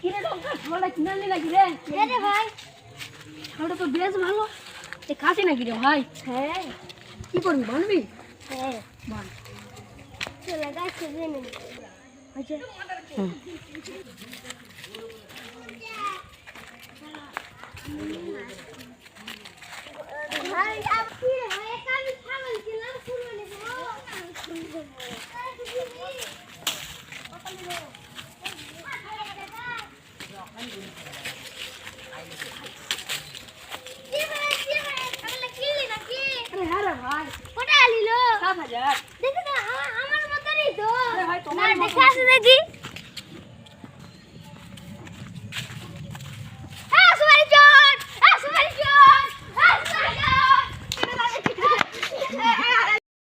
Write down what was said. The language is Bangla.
কিরে লঙ্কা ছাগলটা কিনে আনলি নাকি রে? হ্যাঁ রে ভাই। ছাগলটা তো বেশ ভালো। খাসি নাকি রে ভাই? হ্যাঁ। কি করবি বানবি? হ্যাঁ। বান। চলে গাছে জেনে নি। আচ্ছা। ভাই আপনি ভাই কামি ছাগল কিনলাম কুরবানি দেব। ভাই কোটা আলিলো 7,000 দেখো না আমার মতনই তো আরে ভাই না তোমার দেখা আছে দেখি